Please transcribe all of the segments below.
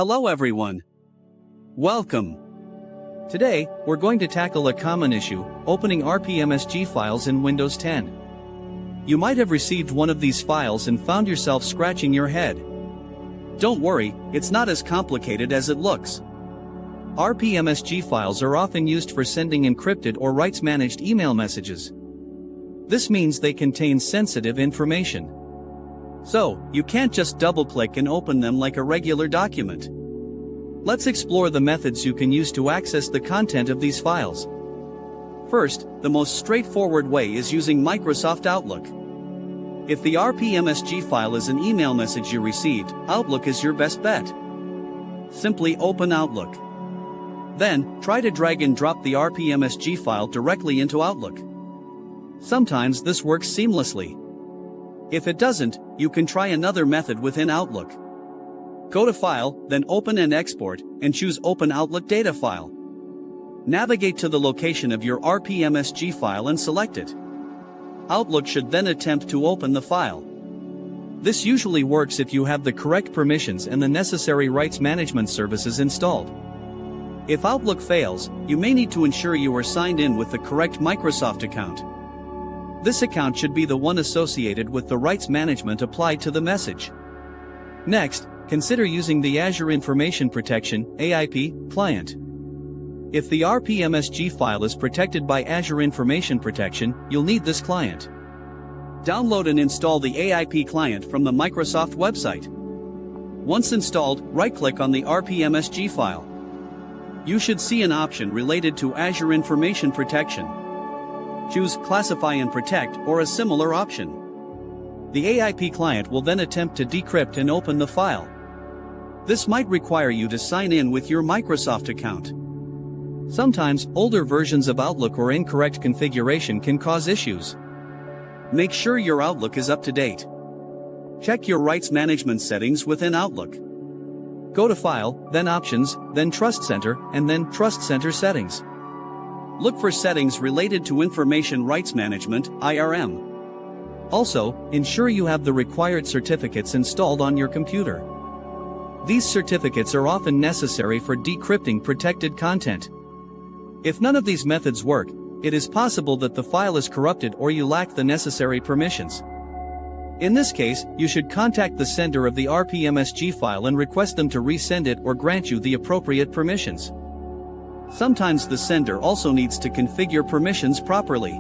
Hello everyone. Welcome. Today, we're going to tackle a common issue, opening RPMSG files in Windows 10. You might have received one of these files and found yourself scratching your head. Don't worry, it's not as complicated as it looks. RPMSG files are often used for sending encrypted or rights-managed email messages. This means they contain sensitive information. So, you can't just double-click and open them like a regular document. Let's explore the methods you can use to access the content of these files. First, the most straightforward way is using Microsoft Outlook. If the RPMSG file is an email message you received, Outlook is your best bet. Simply open Outlook. Then, try to drag and drop the RPMSG file directly into Outlook. Sometimes this works seamlessly. If it doesn't, you can try another method within Outlook. Go to File, then Open and Export, and choose Open Outlook Data File. Navigate to the location of your RPMSG file and select it. Outlook should then attempt to open the file. This usually works if you have the correct permissions and the necessary rights management services installed. If Outlook fails, you may need to ensure you are signed in with the correct Microsoft account. This account should be the one associated with the rights management applied to the message. Next, consider using the Azure Information Protection (AIP) client. If the RPMSG file is protected by Azure Information Protection, you'll need this client. Download and install the AIP client from the Microsoft website. Once installed, right-click on the RPMSG file. You should see an option related to Azure Information Protection. Choose Classify and Protect or a similar option. The AIP client will then attempt to decrypt and open the file. This might require you to sign in with your Microsoft account. Sometimes, older versions of Outlook or incorrect configuration can cause issues. Make sure your Outlook is up to date. Check your rights management settings within Outlook. Go to File, then Options, then Trust Center, and then Trust Center Settings. Look for settings related to Information Rights Management, IRM. Also, ensure you have the required certificates installed on your computer. These certificates are often necessary for decrypting protected content. If none of these methods work, it is possible that the file is corrupted or you lack the necessary permissions. In this case, you should contact the sender of the RPMSG file and request them to resend it or grant you the appropriate permissions. Sometimes the sender also needs to configure permissions properly.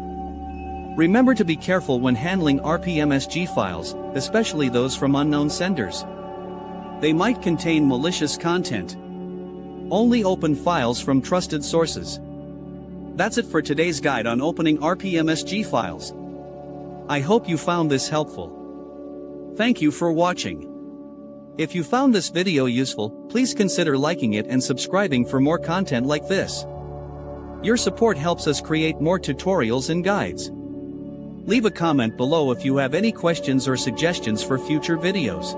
Remember to be careful when handling RPMSG files, especially those from unknown senders. They might contain malicious content. Only open files from trusted sources. That's it for today's guide on opening RPMSG files. I hope you found this helpful. Thank you for watching. If you found this video useful, please consider liking it and subscribing for more content like this. Your support helps us create more tutorials and guides. Leave a comment below if you have any questions or suggestions for future videos.